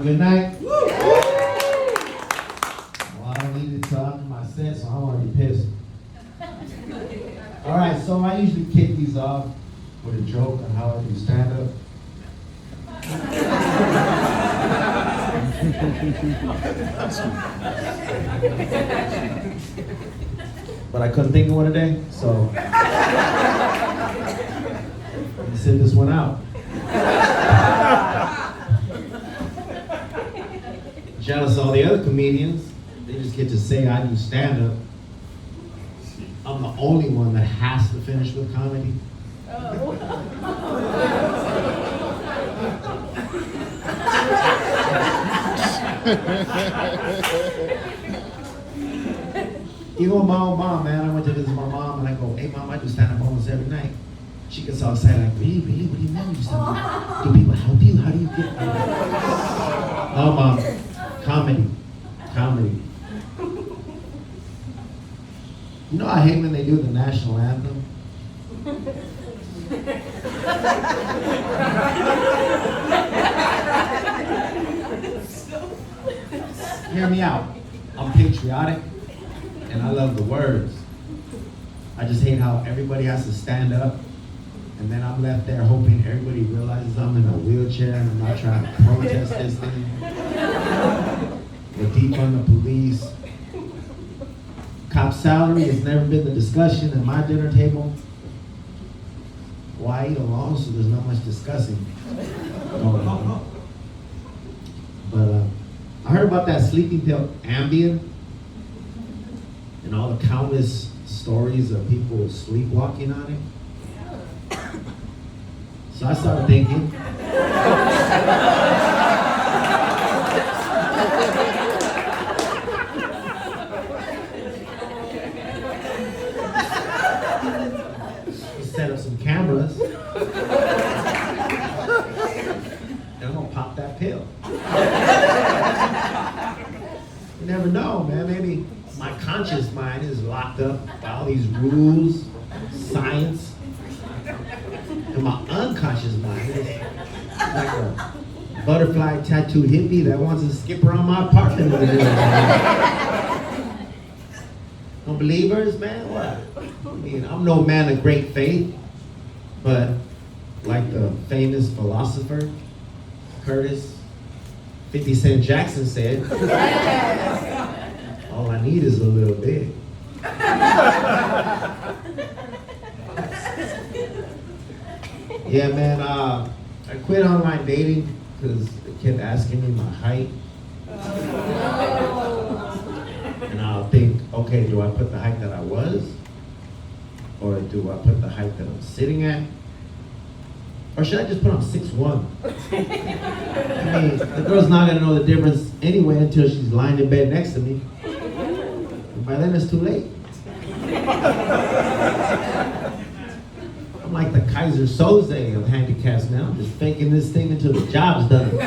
good night? Well, I don't need to talk to my set, so I'm already pissed. All right, so I usually kick these off with a joke on how I do stand-up. But I couldn't think of one today, so let me send this one out. Jealous of all the other comedians, they just get to say I do stand-up. I'm the only one that has to finish with comedy. Even my own mom, man, I went to visit my mom and I go, hey mom, I do stand-up almost every night. She gets all excited, like, really? What do you mean you stand-up? Do people help you? How do you get there? No, mom, comedy. You know, I hate when they do the national anthem. Hear me out. I'm patriotic and I love the words. I just hate how everybody has to stand up and then I'm left there hoping everybody realizes I'm in a wheelchair and I'm not trying to protest this thing. Or defund the police. Cop salary has never been the discussion at my dinner table. Well, I eat alone, so there's not much discussing going on. But I heard about that sleeping pill Ambien and all the countless stories of people sleepwalking on it. So I started thinking, set up some cameras and I'm gonna pop that pill. You never know, man. Maybe my conscious mind is locked up by all these rules, science, and my unconscious mind is like a butterfly tattooed hippie that wants to skip around my apartment. No believers, man? What? I mean, I'm no man of great faith, but like the famous philosopher, Curtis 50 Cent Jackson said, all I need is a little bit. Yeah, man, I quit online dating because they kept asking me my height. And I'll think, okay, do I put the height that I was? Or do I put the height that I'm sitting at? Or should I just put on 6'1"? I mean, the girl's not gonna know the difference anyway until she's lying in bed next to me. And by then it's too late. I'm like the Kaiser Soze of handicaps, man. I'm just faking this thing until the job's done.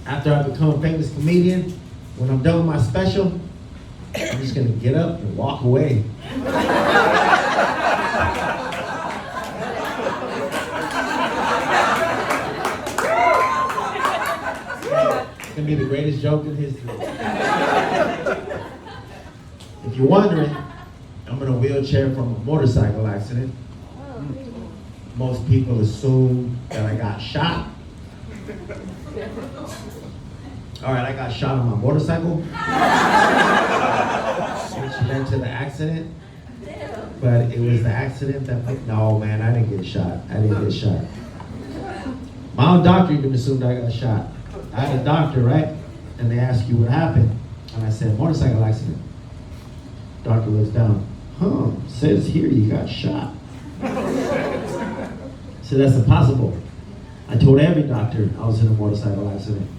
After I become a famous comedian, when I'm done with my special, I'm just gonna get up and walk away. It's gonna be the greatest joke in history. If you're wondering, I'm in a wheelchair from a motorcycle accident. Most people assume that I got shot. All right, I got shot on my motorcycle, which led to the accident. But it was the accident that, no man, I didn't get shot. My own doctor even assumed I got shot. I had a doctor, right? And they ask you what happened. And I said, motorcycle accident. Doctor looks down, says here you got shot. So that's impossible. I told every doctor I was in a motorcycle accident.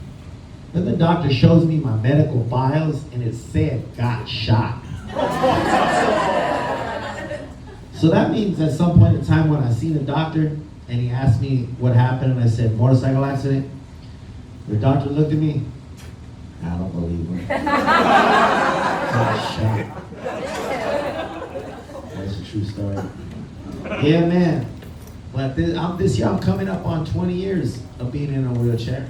Then the doctor shows me my medical files and it said got shot. So that means at some point in time when I seen a doctor and he asked me what happened and I said motorcycle accident, the doctor looked at me, I don't believe him. Got shot. That's a true story. Yeah, man. But this year I'm coming up on 20 years of being in a wheelchair.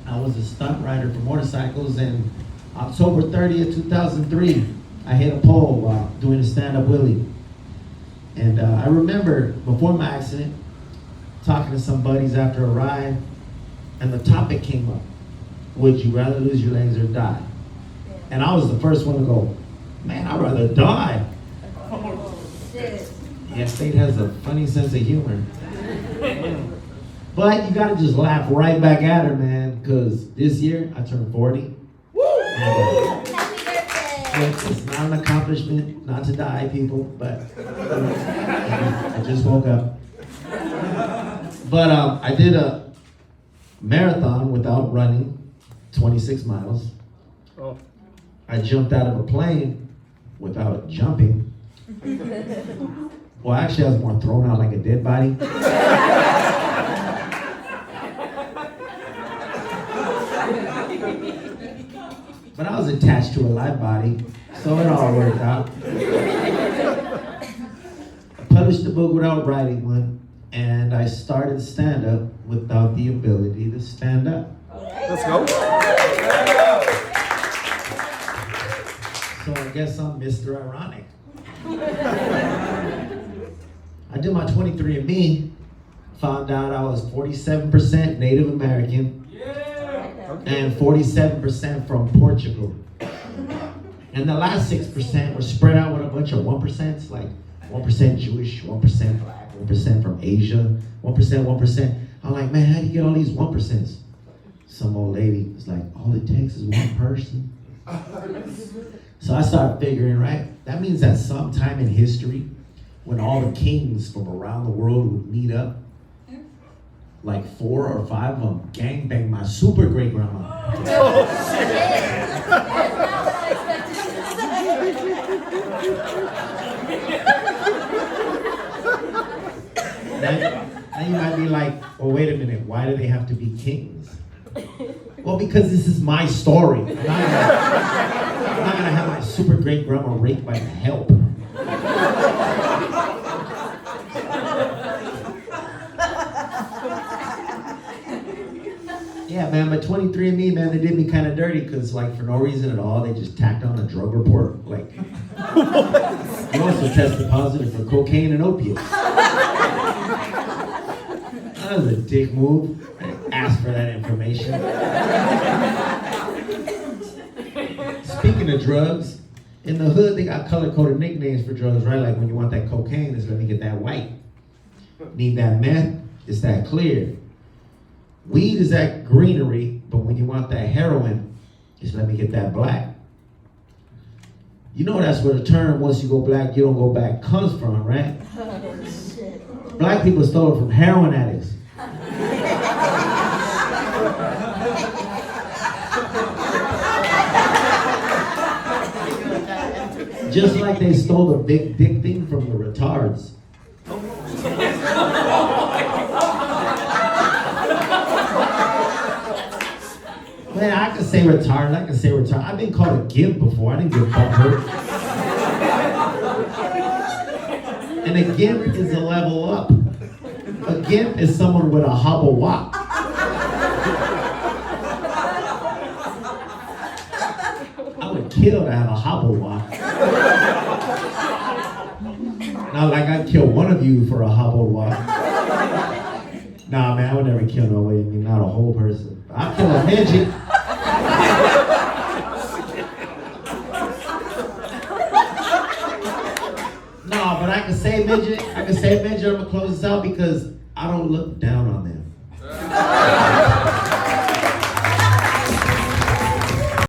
I was a stunt rider for motorcycles, and October 30th, 2003, I hit a pole while doing a stand-up wheelie. And I remember before my accident, talking to some buddies after a ride, and the topic came up. Would you rather lose your legs or die? And I was the first one to go, man, I'd rather die. Yeah, State has a funny sense of humor. But you gotta just laugh right back at her, man, because this year I turned 40. Happy birthday! It's not an accomplishment, not to die, people, but I just woke up. But I did a marathon without running, 26 miles. Oh. I jumped out of a plane without jumping. Well, actually, I was more thrown out like a dead body. But I was attached to a live body, so it all worked out. I published a book without writing one, and I started stand-up without the ability to stand up. Let's go. So I guess I'm Mr. Ironic. I did my 23andMe, found out I was 47% Native American and 47% from Portugal. And the last 6% were spread out with a bunch of 1%, like 1% Jewish, 1% black, 1% from Asia, 1%, 1%. I'm like, man, how do you get all these 1%? Some old lady was like, all it takes is one person. So I started figuring, right, that means that sometime in history, when all the kings from around the world would meet up, like 4 or 5 of them gangbang my super great grandma. Oh, shit. Now you might be like, well, wait a minute, why do they have to be kings? Well, because this is my story. I'm not gonna have my super great grandma raped by the help. Yeah, man, but 23andMe, man, they did me kind of dirty because, like, for no reason at all, they just tacked on a drug report. Like, you also tested positive for cocaine and opiates. That was a dick move. I didn't ask for that information. Speaking of drugs, in the hood, they got color-coded nicknames for drugs, right? Like when you want that cocaine, it's let me get that white. Need that meth, it's that clear. Weed is that greenery, but when you want that heroin, just let me get that black. You know that's where the term, once you go black, you don't go back, comes from, right? Black people stole it from heroin addicts. Just like they stole the big dick thing from the retards. Man, I can say retarded, I can say retarded. I've been called a gimp before, I didn't get butt hurt. And a gimp is a level up. A gimp is someone with a hobble walk. I would kill to have a hobble walk. Not like I'd kill one of you for a hobble walk. Nah, man, I would never kill nobody. I mean, not a whole person. I'd kill a midget. No, but I can say midget. I can say midget. I'm gonna close this out because I don't look down on them.